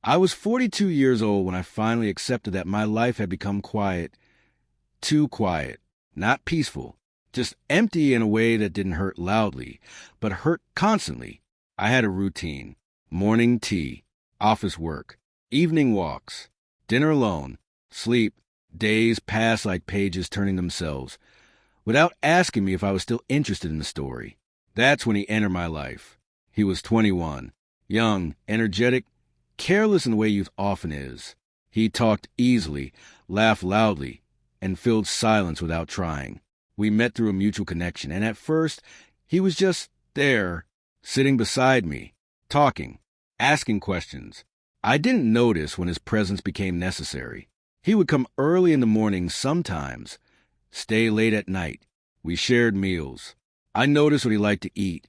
I was 42 years old when I finally accepted that my life had become quiet, too quiet, not peaceful, just empty in a way that didn't hurt loudly, but hurt constantly. I had a routine: morning tea, office work, evening walks, dinner alone, sleep. Days passed like pages turning themselves, without asking me if I was still interested in the story. That's when he entered my life. He was 21, young, energetic, careless in the way youth often is. He talked easily, laughed loudly, and filled silence without trying. We met through a mutual connection, and at first, he was just there, sitting beside me, talking, asking questions. I didn't notice when his presence became necessary. He would come early in the morning sometimes, stay late at night. We shared meals. I noticed what he liked to eat,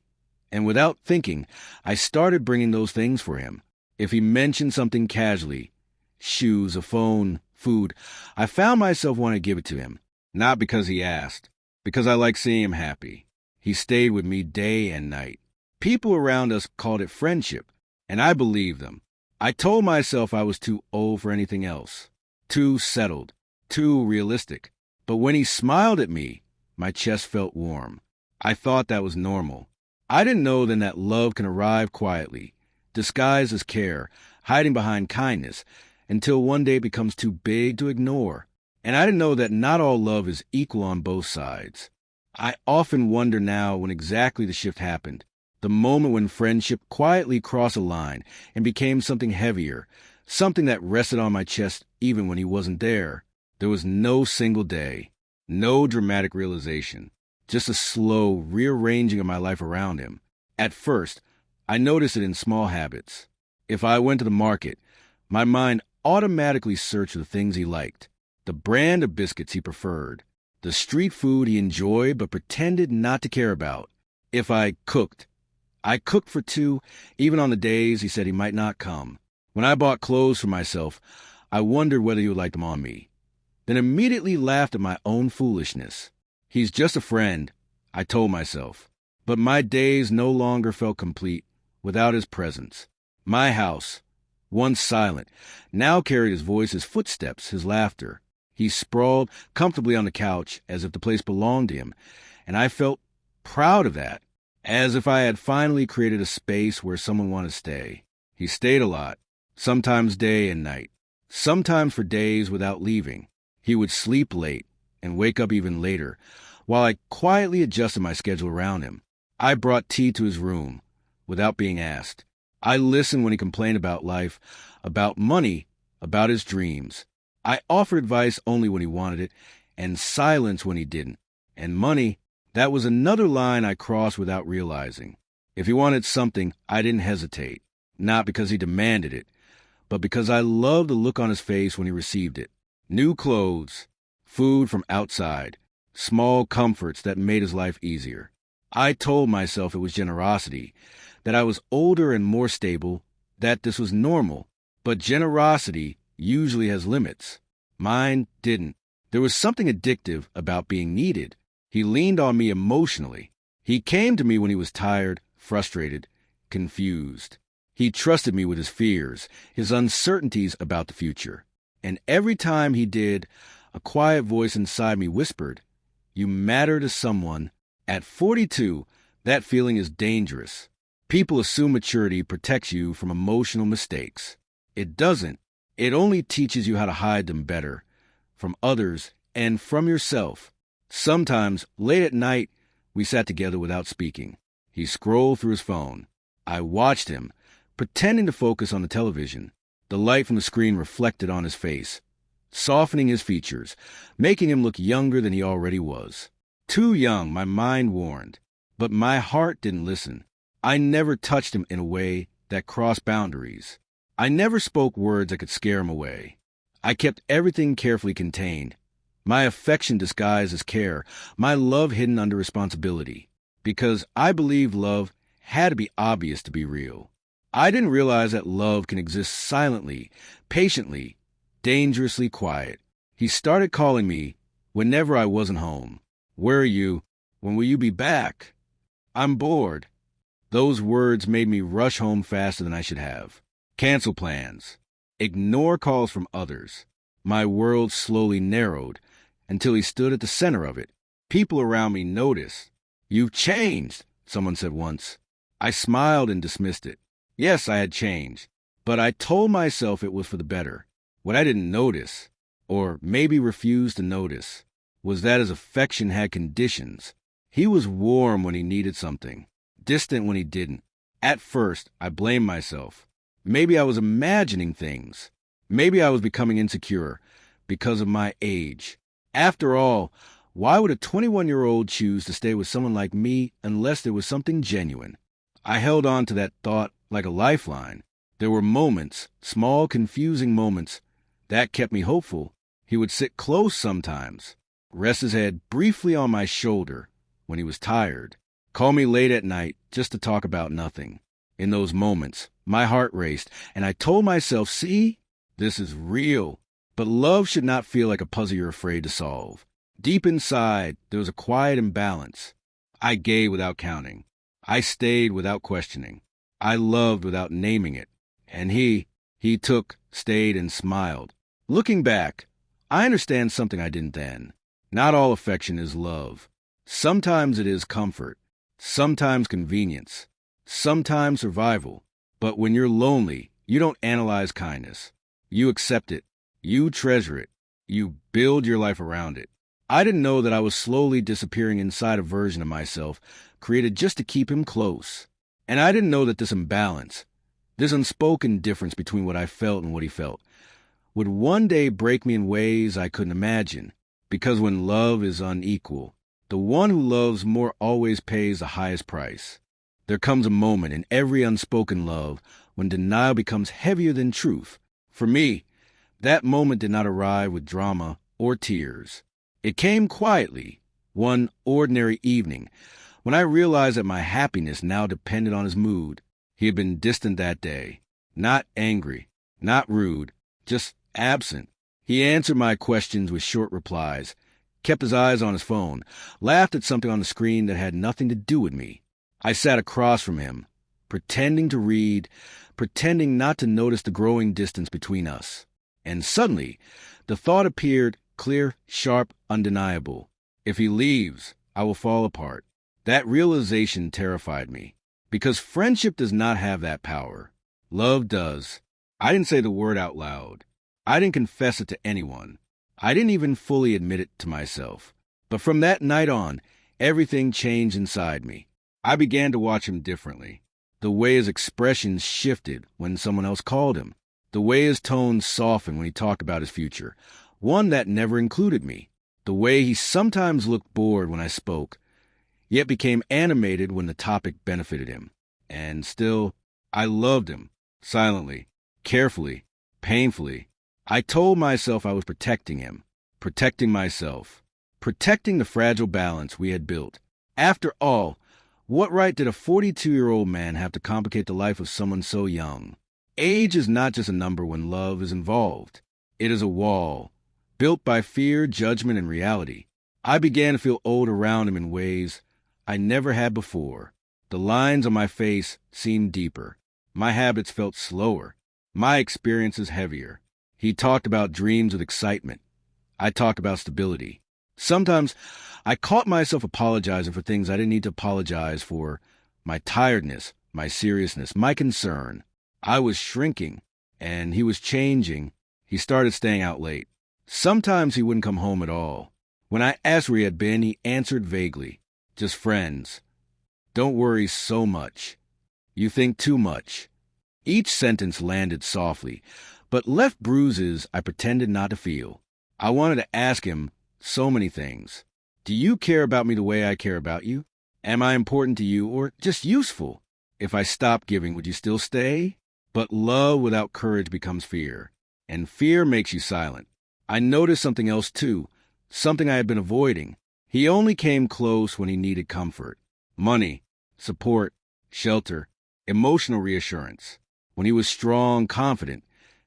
and without thinking, I started bringing those things for him. If he mentioned something casually, shoes, a phone, food, I found myself wanting to give it to him, not because he asked, because I liked seeing him happy. He stayed with me day and night. People around us called it friendship, and I believed them. I told myself I was too old for anything else, too settled, too realistic. But when he smiled at me, my chest felt warm. I thought that was normal. I didn't know then that love can arrive quietly, disguised as care, hiding behind kindness, until one day it becomes too big to ignore. And I didn't know that not all love is equal on both sides. I often wonder now when exactly the shift happened, the moment when friendship quietly crossed a line and became something heavier, something that rested on my chest even when he wasn't there. There was no single day, no dramatic realization, just a slow rearranging of my life around him. At first, I noticed it in small habits. If I went to the market, my mind automatically searched for the things he liked, the brand of biscuits he preferred, the street food he enjoyed but pretended not to care about. If I cooked for two, even on the days he said he might not come. When I bought clothes for myself, I wondered whether he would like them on me, then immediately laughed at my own foolishness. He's just a friend, I told myself. But my days no longer felt complete without his presence. My house, once silent, now carried his voice, his footsteps, his laughter. He sprawled comfortably on the couch as if the place belonged to him, and I felt proud of that, as if I had finally created a space where someone wanted to stay. He stayed a lot, sometimes day and night, sometimes for days without leaving. He would sleep late and wake up even later, while I quietly adjusted my schedule around him. I brought tea to his room without being asked. I listened when he complained about life, about money, about his dreams. I offered advice only when he wanted it, and silence when he didn't. And money, that was another line I crossed without realizing. If he wanted something, I didn't hesitate, not because he demanded it, but because I loved the look on his face when he received it. New clothes, food from outside, small comforts that made his life easier. I told myself it was generosity, that I was older and more stable, that this was normal. But generosity usually has limits. Mine didn't. There was something addictive about being needed. He leaned on me emotionally. He came to me when he was tired, frustrated, confused. He trusted me with his fears, his uncertainties about the future. And every time he did, a quiet voice inside me whispered, "You matter to someone." At 42, that feeling is dangerous. People assume maturity protects you from emotional mistakes. It doesn't. It only teaches you how to hide them better, from others and from yourself. Sometimes, late at night, we sat together without speaking. He scrolled through his phone. I watched him, pretending to focus on the television. The light from the screen reflected on his face, softening his features, making him look younger than he already was. Too young, my mind warned, but my heart didn't listen. I never touched him in a way that crossed boundaries. I never spoke words that could scare him away. I kept everything carefully contained. My affection disguised as care, my love hidden under responsibility, because I believed love had to be obvious to be real. I didn't realize that love can exist silently, patiently, dangerously quiet. He started calling me whenever I wasn't home. "Where are you? When will you be back? I'm bored." Those words made me rush home faster than I should have. Cancel plans. ignore calls from others. My world slowly narrowed until he stood at the center of it. People around me noticed. "You've changed," someone said once. I smiled and dismissed it. Yes, I had changed, but I told myself it was for the better. What I didn't notice, or maybe refused to notice, was that his affection had conditions. He was warm when he needed something, distant when he didn't. At first, I blamed myself. Maybe I was imagining things. Maybe I was becoming insecure because of my age. After all, why would a 21-year-old choose to stay with someone like me unless there was something genuine? I held on to that thought like a lifeline. There were moments, small, confusing moments, that kept me hopeful. He would sit close sometimes, rest his head briefly on my shoulder when he was tired, call me late at night just to talk about nothing. In those moments, my heart raced, and I told myself, see, this is real. But love should not feel like a puzzle you're afraid to solve. Deep inside, there was a quiet imbalance. I gave without counting. I stayed without questioning. I loved without naming it. And he took, stayed, and smiled. Looking back, I understand something I didn't then. Not all affection is love. Sometimes it is comfort. Sometimes convenience. Sometimes survival. But when you're lonely, you don't analyze kindness. You accept it. You treasure it. You build your life around it. I didn't know that I was slowly disappearing inside a version of myself created just to keep him close. And I didn't know that this imbalance, this unspoken difference between what I felt and what he felt, would one day break me in ways I couldn't imagine. Because when love is unequal, the one who loves more always pays the highest price. There comes a moment in every unspoken love when denial becomes heavier than truth. For me, that moment did not arrive with drama or tears. It came quietly, one ordinary evening, when I realized that my happiness now depended on his mood. He had been distant that day, not angry, not rude, just absent. He answered my questions with short replies, kept his eyes on his phone, laughed at something on the screen that had nothing to do with me. I sat across from him, pretending to read, pretending not to notice the growing distance between us. And suddenly, the thought appeared, clear, sharp, undeniable. If he leaves, I will fall apart. That realization terrified me, because friendship does not have that power. Love does. I didn't say the word out loud. I didn't confess it to anyone. I didn't even fully admit it to myself. But from that night on, everything changed inside me. I began to watch him differently. The way his expressions shifted when someone else called him. The way his tone softened when he talked about his future, one that never included me. The way he sometimes looked bored when I spoke, yet became animated when the topic benefited him. And still, I loved him, silently, carefully, painfully. I told myself I was protecting him, protecting myself, protecting the fragile balance we had built. After all, what right did a 42-year-old man have to complicate the life of someone so young? Age is not just a number when love is involved. It is a wall, built by fear, judgment, and reality. I began to feel old around him in ways I never had before. The lines on my face seemed deeper. My habits felt slower. My experiences heavier. He talked about dreams with excitement. I talked about stability. Sometimes I caught myself apologizing for things I didn't need to apologize for. My tiredness, my seriousness, my concern. I was shrinking, and he was changing. He started staying out late. Sometimes he wouldn't come home at all. When I asked where he had been, he answered vaguely, "Just friends. Don't worry so much. You think too much." Each sentence landed softly, but left bruises I pretended not to feel. I wanted to ask him so many things. Do you care about me the way I care about you? Am I important to you, or just useful? If I stop giving, would you still stay? But love without courage becomes fear, and fear makes you silent. I noticed something else too, something I had been avoiding. He only came close when he needed comfort, money, support, shelter, emotional reassurance. When he was strong, confident,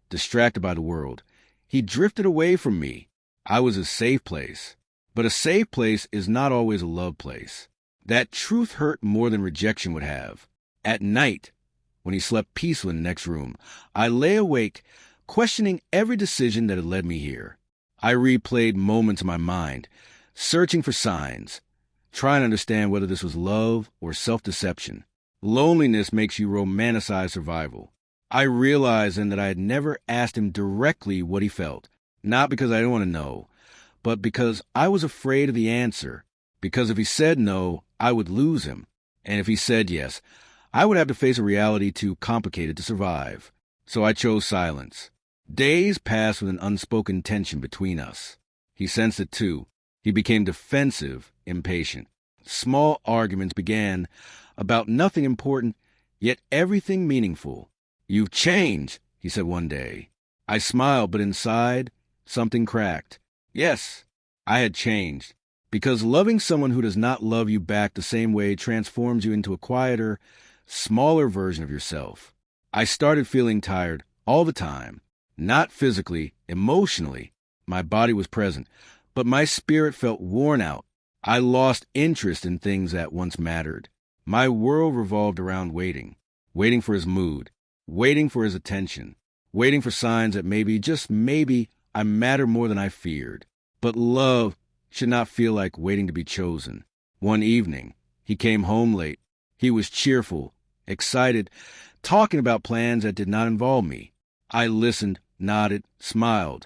distracted by the world, he drifted away from me. I was a safe place. But a safe place is not always a love place. That truth hurt more than rejection would have. At night, when he slept peacefully in the next room, I lay awake, questioning every decision that had led me here. I replayed moments in my mind, searching for signs, trying to understand whether this was love or self-deception. Loneliness makes you romanticize survival. I realized then that I had never asked him directly what he felt, not because I didn't want to know, but because I was afraid of the answer, because if he said no, I would lose him, and if he said yes, I would have to face a reality too complicated to survive. So I chose silence. Days passed with an unspoken tension between us. He sensed it too. He became defensive, impatient. Small arguments began about nothing important, yet everything meaningful. "You've changed," he said one day. I smiled, but inside, something cracked. Yes, I had changed. Because loving someone who does not love you back the same way transforms you into a quieter, smaller version of yourself. I started feeling tired all the time. Not physically, emotionally. My body was present, but my spirit felt worn out. I lost interest in things that once mattered. My world revolved around waiting. Waiting for his mood. Waiting for his attention. Waiting for signs that maybe, just maybe, I matter more than I feared. But love should not feel like waiting to be chosen. One evening, he came home late. He was cheerful, excited, talking about plans that did not involve me. I listened, nodded, smiled,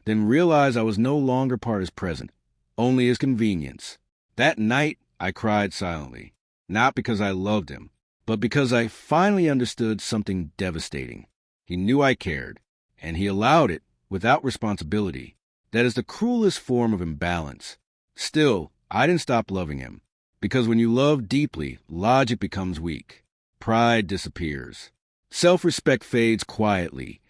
then realized I was no longer part of his present, only his convenience. That night, I cried silently, not because I loved him, but because I finally understood something devastating. He knew I cared, and he allowed it without responsibility. That is the cruelest form of imbalance. Still, I didn't stop loving him, because when you love deeply, logic becomes weak. Pride disappears. Self-respect fades quietly,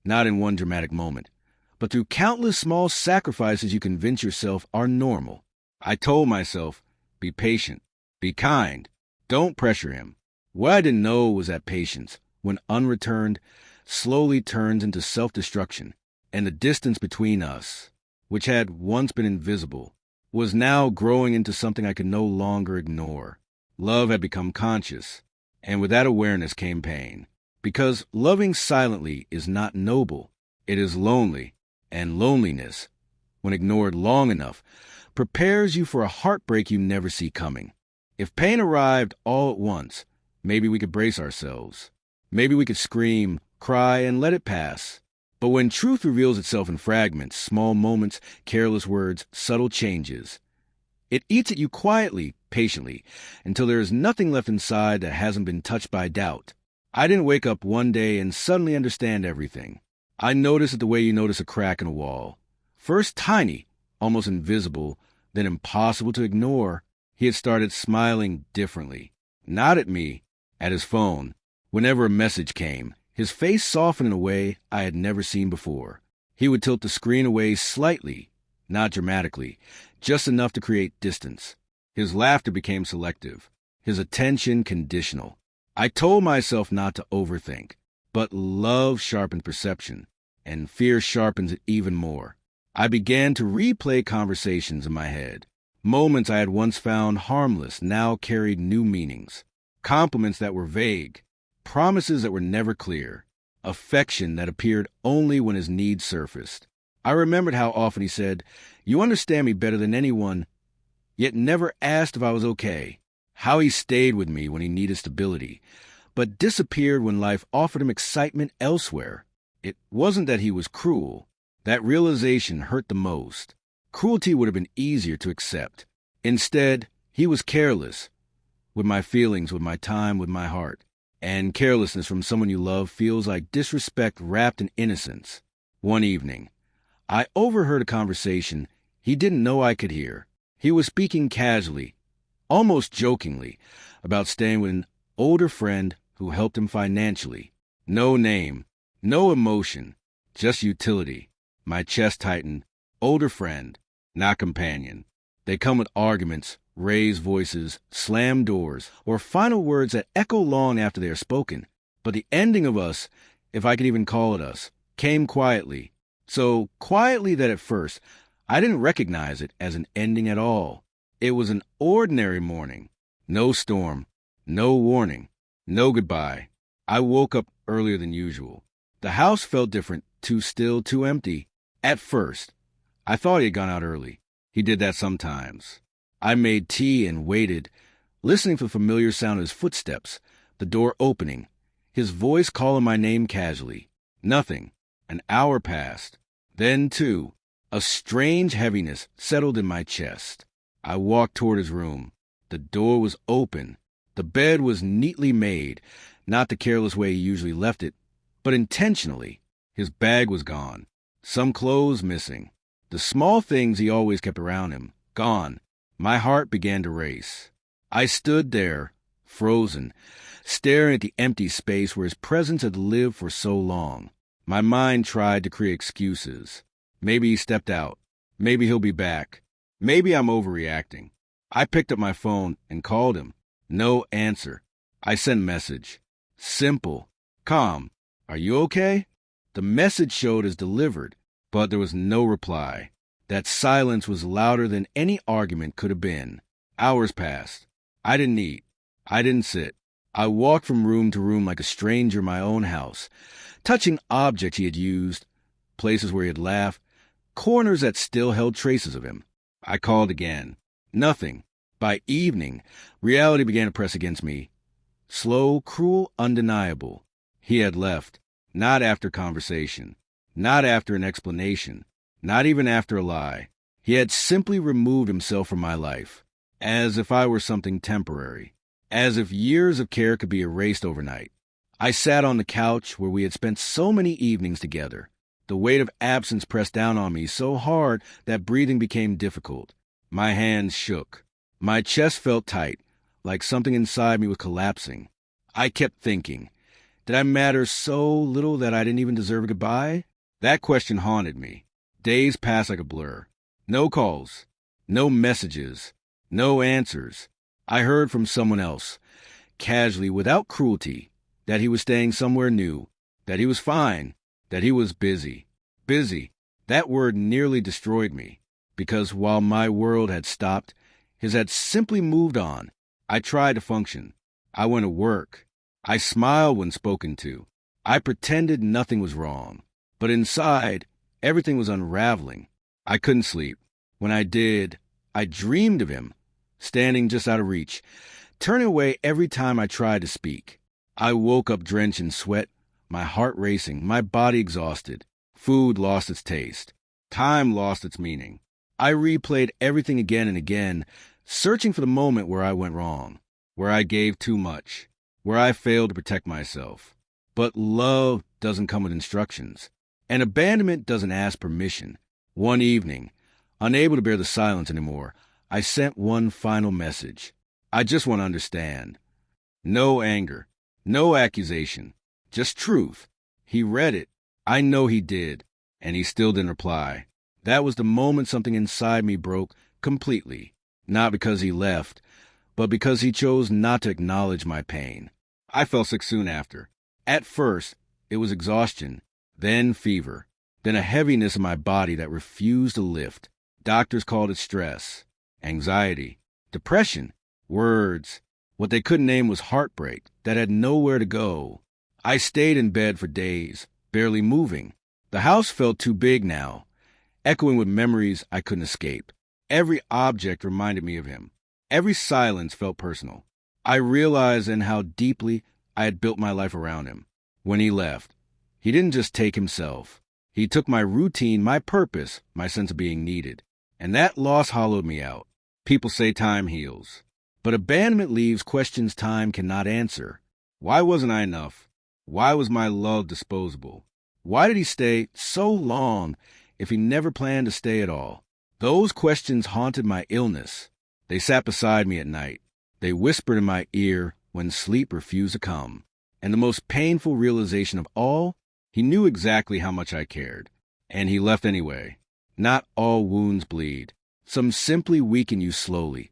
not in one dramatic moment, but through countless small sacrifices you convince yourself are normal. I told myself, be patient, be kind, don't pressure him. What I didn't know was that patience, when unreturned, slowly turns into self-destruction, and the distance between us, which had once been invisible, was now growing into something I could no longer ignore. Love had become conscious, and with that awareness came pain. Because loving silently is not noble, it is lonely, and loneliness, when ignored long enough, prepares you for a heartbreak you never see coming. If pain arrived all at once, maybe we could brace ourselves. Maybe we could scream, cry, and let it pass. But when truth reveals itself in fragments, small moments, careless words, subtle changes, it eats at you quietly, patiently, until there is nothing left inside that hasn't been touched by doubt. I didn't wake up one day and suddenly understand everything. I noticed it the way you notice a crack in a wall. First tiny, almost invisible, then impossible to ignore. He had started smiling differently. Not at me, at his phone. Whenever a message came, his face softened in a way I had never seen before. He would tilt the screen away slightly, not dramatically, just enough to create distance. His laughter became selective, his attention conditional. I told myself not to overthink, but love sharpens perception, and fear sharpens it even more. I began to replay conversations in my head. Moments I had once found harmless now carried new meanings. Compliments that were vague, promises that were never clear, affection that appeared only when his needs surfaced. I remembered how often he said, "You understand me better than anyone," yet never asked if I was okay. How he stayed with me when he needed stability, but disappeared when life offered him excitement elsewhere. It wasn't that he was cruel. That realization hurt the most. Cruelty would have been easier to accept. Instead, he was careless, with my feelings, with my time, with my heart. And carelessness from someone you love feels like disrespect wrapped in innocence. One evening, I overheard a conversation he didn't know I could hear. He was speaking casually, almost jokingly, about staying with an older friend who helped him financially. No name, no emotion, just utility. My chest tightened. Older friend, not companion. They come with arguments, raised voices, slammed doors, or final words that echo long after they are spoken. But the ending of us, if I could even call it us, came quietly. So quietly that at first, I didn't recognize it as an ending at all. It was an ordinary morning. No storm, no warning, no goodbye. I woke up earlier than usual. The house felt different, too still, too empty. At first, I thought he had gone out early. He did that sometimes. I made tea and waited, listening for the familiar sound of his footsteps, the door opening, his voice calling my name casually. Nothing. An hour passed. Then, too, a strange heaviness settled in my chest. I walked toward his room. The door was open. The bed was neatly made, not the careless way he usually left it, but intentionally. His bag was gone. Some clothes missing. The small things he always kept around him, gone. My heart began to race. I stood there, frozen, staring at the empty space where his presence had lived for so long. My mind tried to create excuses. Maybe he stepped out. Maybe he'll be back. Maybe I'm overreacting. I picked up my phone and called him. No answer. I sent message. Simple. Calm. Are you okay? The message showed as delivered, but there was no reply. That silence was louder than any argument could have been. Hours passed. I didn't eat. I didn't sit. I walked from room to room like a stranger in my own house, touching objects he had used, places where he had laughed, corners that still held traces of him. I called again. Nothing. By evening, reality began to press against me. Slow, cruel, undeniable. He had left. Not after conversation. Not after an explanation. Not even after a lie. He had simply removed himself from my life, as if I were something temporary, as if years of care could be erased overnight. I sat on the couch where we had spent so many evenings together. The weight of absence pressed down on me so hard that breathing became difficult. My hands shook. My chest felt tight, like something inside me was collapsing. I kept thinking, did I matter so little that I didn't even deserve a goodbye? That question haunted me. Days passed like a blur. No calls, no messages, no answers. I heard from someone else, casually, without cruelty, that he was staying somewhere new, that he was fine, that he was busy. Busy. That word nearly destroyed me, because while my world had stopped, his had simply moved on. I tried to function. I went to work. I smiled when spoken to. I pretended nothing was wrong. But inside, everything was unraveling. I couldn't sleep. When I did, I dreamed of him, standing just out of reach, turning away every time I tried to speak. I woke up drenched in sweat, my heart racing, my body exhausted. Food lost its taste. Time lost its meaning. I replayed everything again and again, searching for the moment where I went wrong, where I gave too much, where I failed to protect myself. But love doesn't come with instructions, and abandonment doesn't ask permission. One evening, unable to bear the silence anymore, I sent one final message. I just want to understand. No anger, no accusation, just truth. He read it. I know he did, and he still didn't reply. That was the moment something inside me broke completely, not because he left, but because he chose not to acknowledge my pain. I fell sick soon after. At first, it was exhaustion, then fever, then a heaviness in my body that refused to lift. Doctors called it stress, anxiety, depression, words. What they couldn't name was heartbreak that had nowhere to go. I stayed in bed for days, barely moving. The house felt too big now, echoing with memories I couldn't escape. Every object reminded me of him. Every silence felt personal. I realized then how deeply I had built my life around him. When he left, he didn't just take himself. He took my routine, my purpose, my sense of being needed. And that loss hollowed me out. People say time heals. But abandonment leaves questions time cannot answer. Why wasn't I enough? Why was my love disposable? Why did he stay so long if he never planned to stay at all? Those questions haunted my illness. They sat beside me at night. They whispered in my ear when sleep refused to come. And the most painful realization of all, he knew exactly how much I cared. And he left anyway. Not all wounds bleed. Some simply weaken you slowly,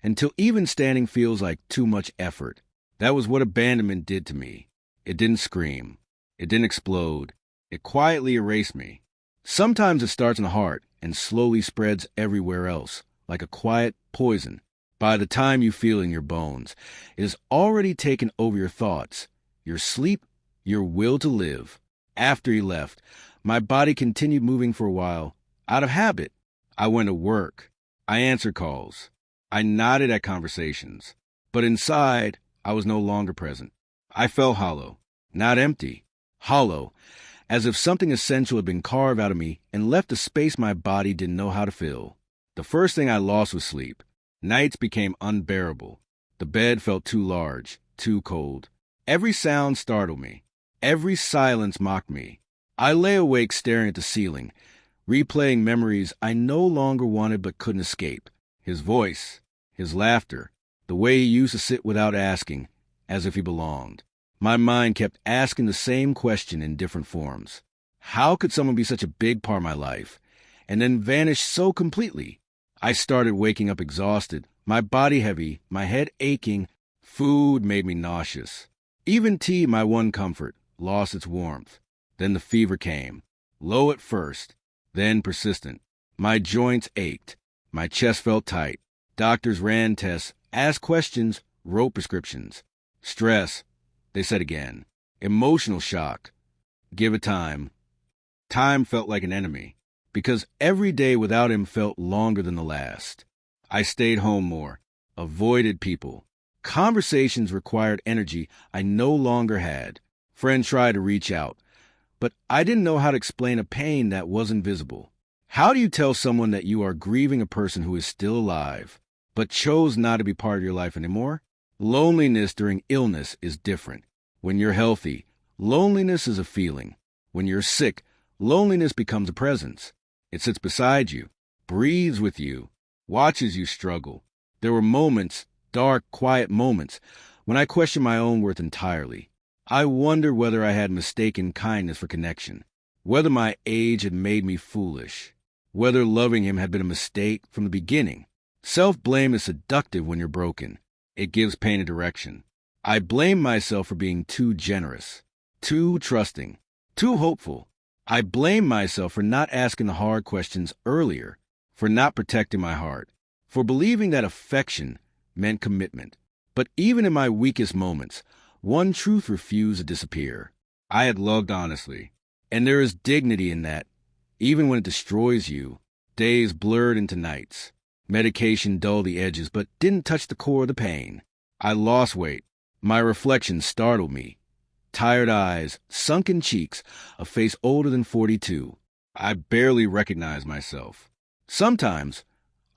until even standing feels like too much effort. That was what abandonment did to me. It didn't scream. It didn't explode. It quietly erased me. Sometimes it starts in the heart and slowly spreads everywhere else, like a quiet poison. By the time you feel in your bones, it has already taken over your thoughts, your sleep, your will to live. After he left, My body continued moving for a while, out of habit. I went to work. I answered calls. I nodded at conversations. But inside, I was no longer present. I felt hollow, not empty, hollow, as if something essential had been carved out of me and left a space my body didn't know how to fill. The first thing I lost was sleep. Nights became unbearable. The bed felt too large, too cold. Every sound startled me. Every silence mocked me. I lay awake staring at the ceiling, replaying memories I no longer wanted but couldn't escape. His voice, his laughter, the way he used to sit without asking, as if he belonged. My mind kept asking the same question in different forms. How could someone be such a big part of my life, and then vanish so completely? I started waking up exhausted, my body heavy, my head aching. Food made me nauseous. Even tea, my one comfort, lost its warmth. Then the fever came, low at first, then persistent. My joints ached. My chest felt tight. Doctors ran tests, asked questions, wrote prescriptions. Stress, they said again. Emotional shock. Give it time. Time felt like an enemy, because every day without him felt longer than the last. I stayed home more, avoided people. Conversations required energy I no longer had. Friends tried to reach out, but I didn't know how to explain a pain that wasn't visible. How do you tell someone that you are grieving a person who is still alive, but chose not to be part of your life anymore? Loneliness during illness is different. When you're healthy, loneliness is a feeling. When you're sick, loneliness becomes a presence. It sits beside you, breathes with you, watches you struggle. There were moments, dark, quiet moments, when I questioned my own worth entirely. I wondered whether I had mistaken kindness for connection, whether my age had made me foolish, whether loving him had been a mistake from the beginning. Self-blame is seductive when you're broken. It gives pain a direction. I blamed myself for being too generous, too trusting, too hopeful. I blamed myself for not asking the hard questions earlier, for not protecting my heart, for believing that affection meant commitment. But even in my weakest moments, one truth refused to disappear. I had loved honestly, and there is dignity in that, even when it destroys you. Days blurred into nights. Medication dulled the edges, but didn't touch the core of the pain. I lost weight. My reflection startled me. Tired eyes, sunken cheeks, a face older than 42. I barely recognized myself. Sometimes,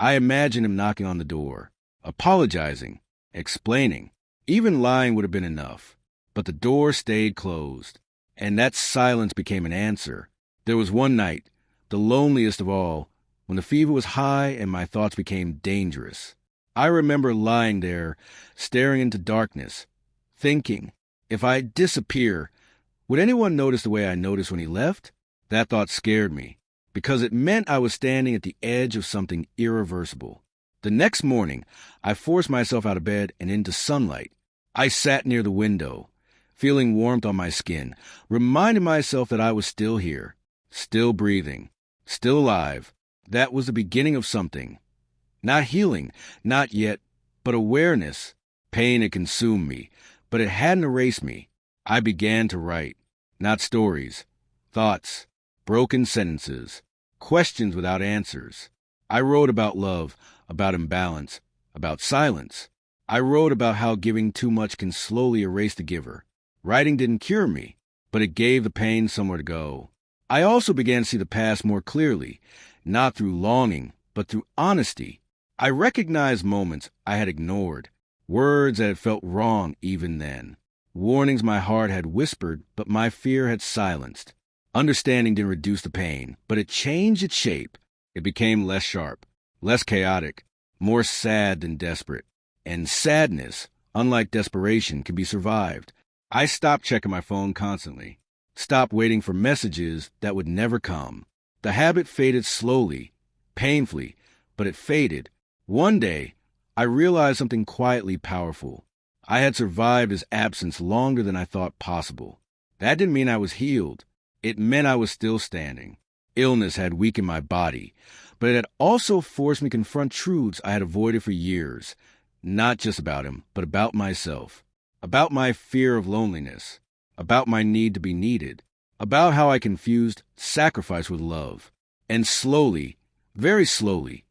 I imagine him knocking on the door, apologizing, explaining. Even lying would have been enough. But the door stayed closed, and that silence became an answer. There was one night, the loneliest of all, when the fever was high and my thoughts became dangerous. I remember lying there, staring into darkness, thinking, if I disappear, would anyone notice the way I noticed when he left? That thought scared me, because it meant I was standing at the edge of something irreversible. The next morning, I forced myself out of bed and into sunlight. I sat near the window, feeling warmth on my skin, reminding myself that I was still here, still breathing, still alive. That was the beginning of something. Not healing, not yet, but awareness. Pain had consumed me, but it hadn't erased me. I began to write, not stories, thoughts, broken sentences, questions without answers. I wrote about love, about imbalance, about silence. I wrote about how giving too much can slowly erase the giver. Writing didn't cure me, but it gave the pain somewhere to go. I also began to see the past more clearly, not through longing, but through honesty. I recognized moments I had ignored, words that had felt wrong even then, warnings my heart had whispered but my fear had silenced. Understanding didn't reduce the pain, but it changed its shape. It became less sharp, less chaotic, more sad than desperate. And sadness, unlike desperation, can be survived. I stopped checking my phone constantly, stopped waiting for messages that would never come. The habit faded slowly, painfully, but it faded. One day, I realized something quietly powerful. I had survived his absence longer than I thought possible. That didn't mean I was healed. It meant I was still standing. Illness had weakened my body, but it had also forced me to confront truths I had avoided for years, not just about him, but about myself, about my fear of loneliness, about my need to be needed. about how I confused sacrifice with love. And slowly, very slowly,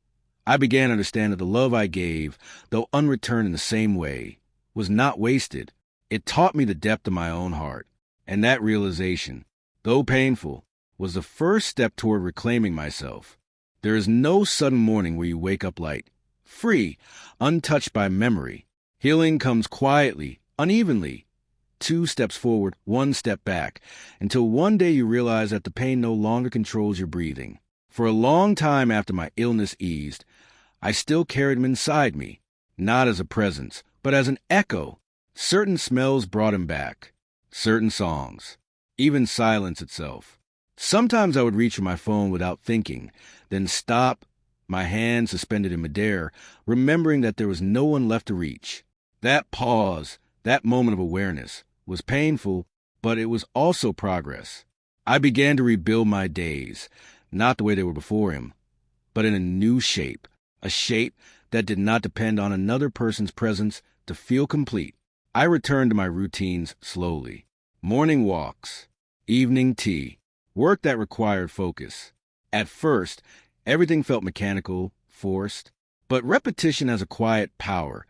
I began to understand that the love I gave, though unreturned in the same way, was not wasted. It taught me the depth of my own heart. And that realization, though painful, was the first step toward reclaiming myself. There is no sudden morning where you wake up light, free, untouched by memory. Healing comes quietly, unevenly. 2 steps forward, 1 step back, until one day you realize that the pain no longer controls your breathing. For a long time after my illness eased, I still carried him inside me, not as a presence, but as an echo. Certain smells brought him back, certain songs, even silence itself. Sometimes I would reach for my phone without thinking, then stop, my hand suspended in midair, remembering that there was no one left to reach. That pause, that moment of awareness, was painful, but it was also progress. I began to rebuild my days, not the way they were before him, but in a new shape, a shape that did not depend on another person's presence to feel complete. I returned to my routines slowly. Morning walks, evening tea, work that required focus. At first, everything felt mechanical, forced, but repetition has a quiet power.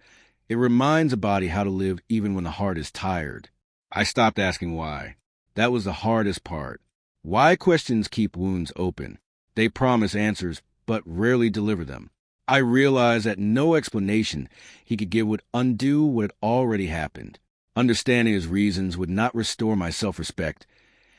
It reminds a body how to live even when the heart is tired. I stopped asking why. That was the hardest part. Why questions keep wounds open. They promise answers, but rarely deliver them. I realized that no explanation he could give would undo what had already happened. Understanding his reasons would not restore my self-respect,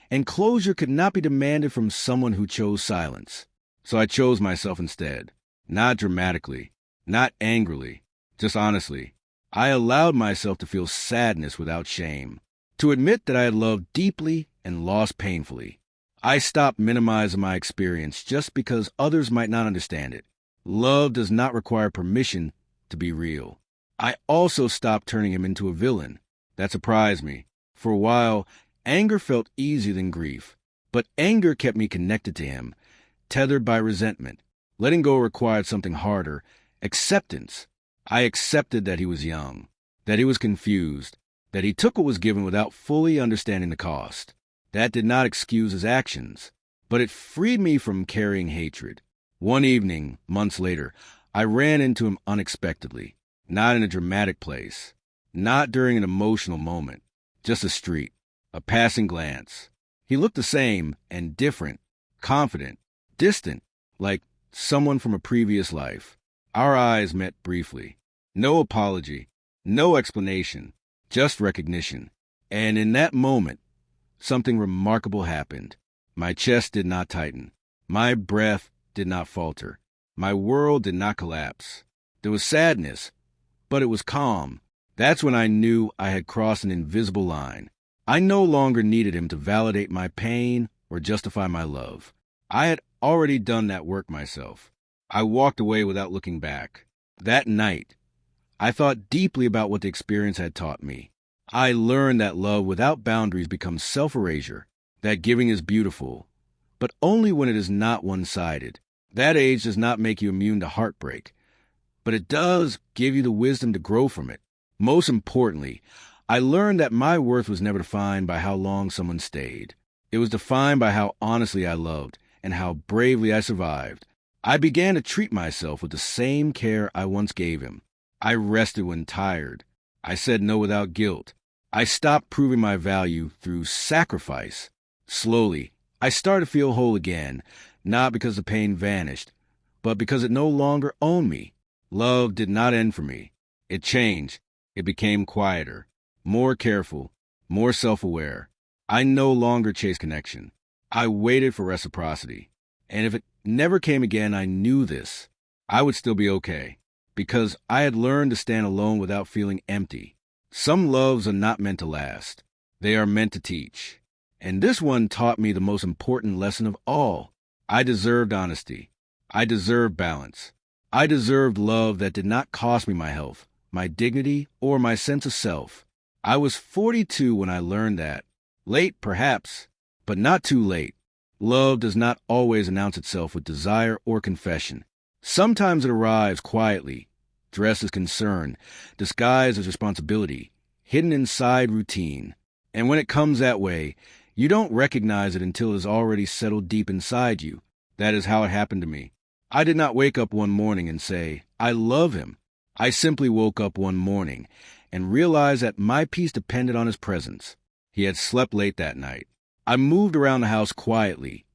and closure could not be demanded from someone who chose silence. So I chose myself instead. Not dramatically, not angrily, just honestly. I allowed myself to feel sadness without shame, to admit that I had loved deeply and lost painfully. I stopped minimizing my experience just because others might not understand it. Love does not require permission to be real. I also stopped turning him into a villain. That surprised me. For a while, anger felt easier than grief, but anger kept me connected to him, tethered by resentment. Letting go required something harder, acceptance. I accepted that he was young, that he was confused, that he took what was given without fully understanding the cost. That did not excuse his actions, but it freed me from carrying hatred. One evening, months later, I ran into him unexpectedly, not in a dramatic place, not during an emotional moment, just a street, a passing glance. He looked the same and different, confident, distant, like someone from a previous life. Our eyes met briefly. No apology, no explanation, just recognition. And in that moment, something remarkable happened. My chest did not tighten. My breath did not falter. My world did not collapse. There was sadness, but it was calm. That's when I knew I had crossed an invisible line. I no longer needed him to validate my pain or justify my love. I had already done that work myself. I walked away without looking back. That night, I thought deeply about what the experience had taught me. I learned that love without boundaries becomes self-erasure, that giving is beautiful, but only when it is not one-sided. That age does not make you immune to heartbreak, but it does give you the wisdom to grow from it. Most importantly, I learned that my worth was never defined by how long someone stayed. It was defined by how honestly I loved and how bravely I survived. I began to treat myself with the same care I once gave him. I rested when tired. I said no without guilt. I stopped proving my value through sacrifice. Slowly, I started to feel whole again, not because the pain vanished, but because it no longer owned me. Love did not end for me. It changed. It became quieter, more careful, more self-aware. I no longer chased connection. I waited for reciprocity. And if it never came again, I knew this. I would still be okay, because I had learned to stand alone without feeling empty. Some loves are not meant to last. They are meant to teach. And this one taught me the most important lesson of all. I deserved honesty. I deserved balance. I deserved love that did not cost me my health, my dignity, or my sense of self. I was 42 when I learned that. Late, perhaps, but not too late. Love does not always announce itself with desire or confession. Sometimes it arrives quietly, dressed as concern, disguised as responsibility, hidden inside routine. And when it comes that way, You don't recognize it until it has already settled deep inside you. That is how it happened to me. I did not wake up one morning and say, I love him. I simply woke up one morning and realized that my peace depended on his presence. He had slept late that night. I moved around the house quietly,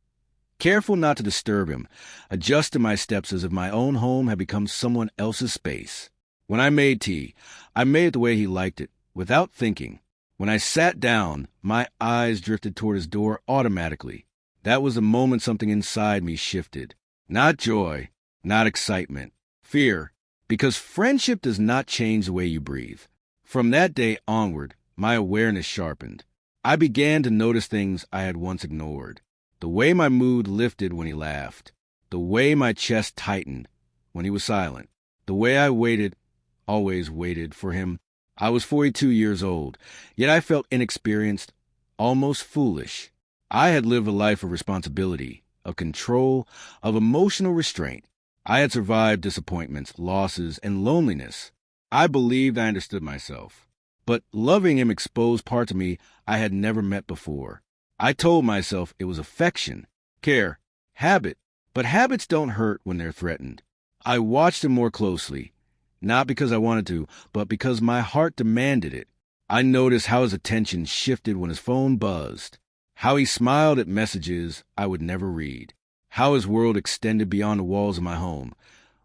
careful not to disturb him, adjusted my steps as if my own home had become someone else's space. When I made tea, I made it the way he liked it, without thinking. When I sat down, my eyes drifted toward his door automatically. That was the moment something inside me shifted. Not joy, not excitement, fear, because friendship does not change the way you breathe. From that day onward, my awareness sharpened. I began to notice things I had once ignored. The way my mood lifted when he laughed. The way my chest tightened when he was silent. The way I always waited for him. I was 42 years old, yet I felt inexperienced, almost foolish. I had lived a life of responsibility, of control, of emotional restraint. I had survived disappointments, losses, and loneliness. I believed I understood myself. But loving him exposed parts of me I had never met before. I told myself it was affection, care, habit, but habits don't hurt when they're threatened. I watched him more closely, not because I wanted to, but because my heart demanded it. I noticed how his attention shifted when his phone buzzed, how he smiled at messages I would never read, how his world extended beyond the walls of my home,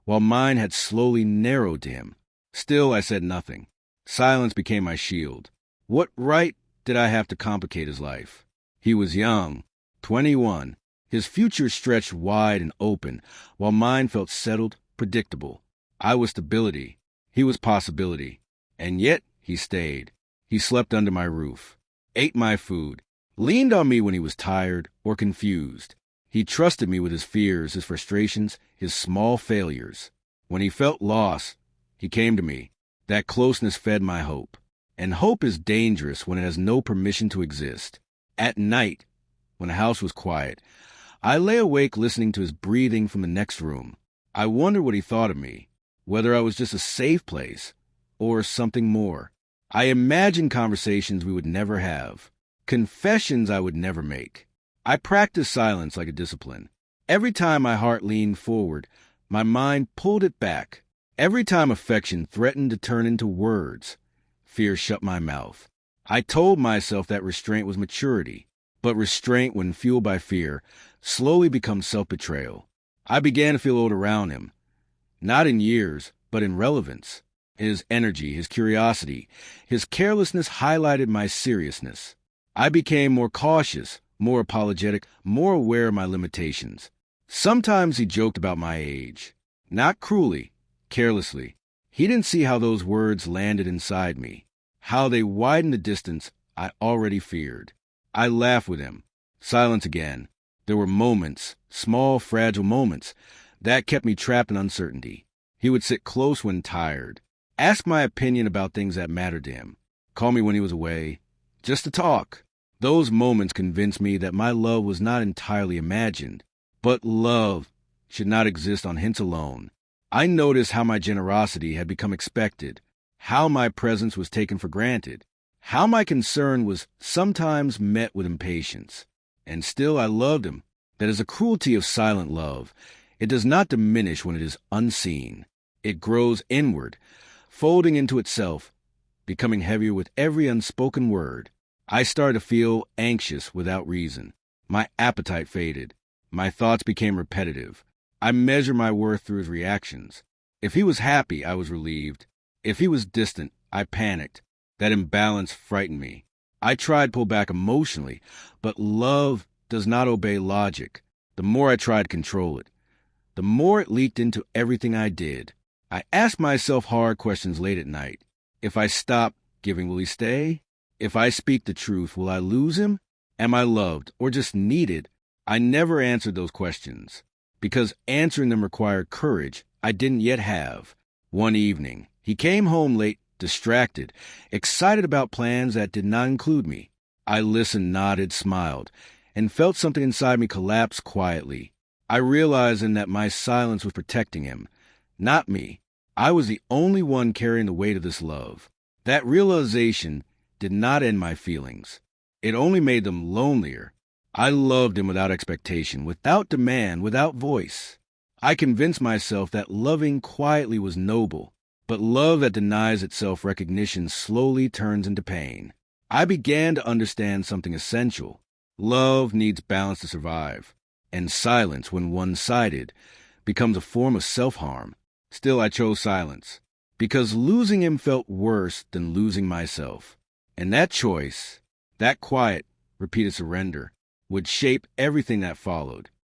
while mine had slowly narrowed to him. Still, I said nothing. Silence became my shield. What right did I have to complicate his life? He was young, 21. His future stretched wide and open, while mine felt settled, predictable. I was stability. He was possibility. And yet, he stayed. He slept under my roof, ate my food, leaned on me when he was tired or confused. He trusted me with his fears, his frustrations, his small failures. When he felt lost, he came to me. That closeness fed my hope. And hope is dangerous when it has no permission to exist. At night, when the house was quiet, I lay awake listening to his breathing from the next room. I wondered what he thought of me, whether I was just a safe place or something more. I imagined conversations we would never have, confessions I would never make. I practiced silence like a discipline. Every time my heart leaned forward, my mind pulled it back. Every time affection threatened to turn into words, fear shut my mouth. I told myself that restraint was maturity, but restraint, when fueled by fear, slowly becomes self-betrayal. I began to feel old around him, not in years, but in relevance. His energy, his curiosity, his carelessness highlighted my seriousness. I became more cautious, more apologetic, more aware of my limitations. Sometimes he joked about my age, not cruelly, carelessly. He didn't see how those words landed inside me, how they widened the distance I already feared. I laughed with him. Silence again. There were moments, small, fragile moments, that kept me trapped in uncertainty. He would sit close when tired, ask my opinion about things that mattered to him, call me when he was away, just to talk. Those moments convinced me that my love was not entirely imagined, but love should not exist on hints alone. I noticed how my generosity had become expected, how my presence was taken for granted, how my concern was sometimes met with impatience. And still I loved him. That is the cruelty of silent love. It does not diminish when it is unseen. It grows inward, folding into itself, becoming heavier with every unspoken word. I started to feel anxious without reason. My appetite faded. My thoughts became repetitive. I measured my worth through his reactions. If he was happy, I was relieved. If he was distant, I panicked. That imbalance frightened me. I tried to pull back emotionally, but love does not obey logic. The more I tried to control it, the more it leaked into everything I did. I asked myself hard questions late at night. If I stop giving, will he stay? If I speak the truth, will I lose him? Am I loved or just needed? I never answered those questions, because answering them required courage I didn't yet have. One evening, he came home late, distracted, excited about plans that did not include me. I listened, nodded, smiled, and felt something inside me collapse quietly. I realized then that my silence was protecting him, not me. I was the only one carrying the weight of this love. That realization did not end my feelings. It only made them lonelier. I loved him without expectation, without demand, without voice. I convinced myself that loving quietly was noble, but love that denies itself recognition slowly turns into pain. I began to understand something essential. Love needs balance to survive, and silence, when one-sided, becomes a form of self-harm. Still, I chose silence, because losing him felt worse than losing myself. And that choice, that quiet, repeated surrender, would shape everything that followed.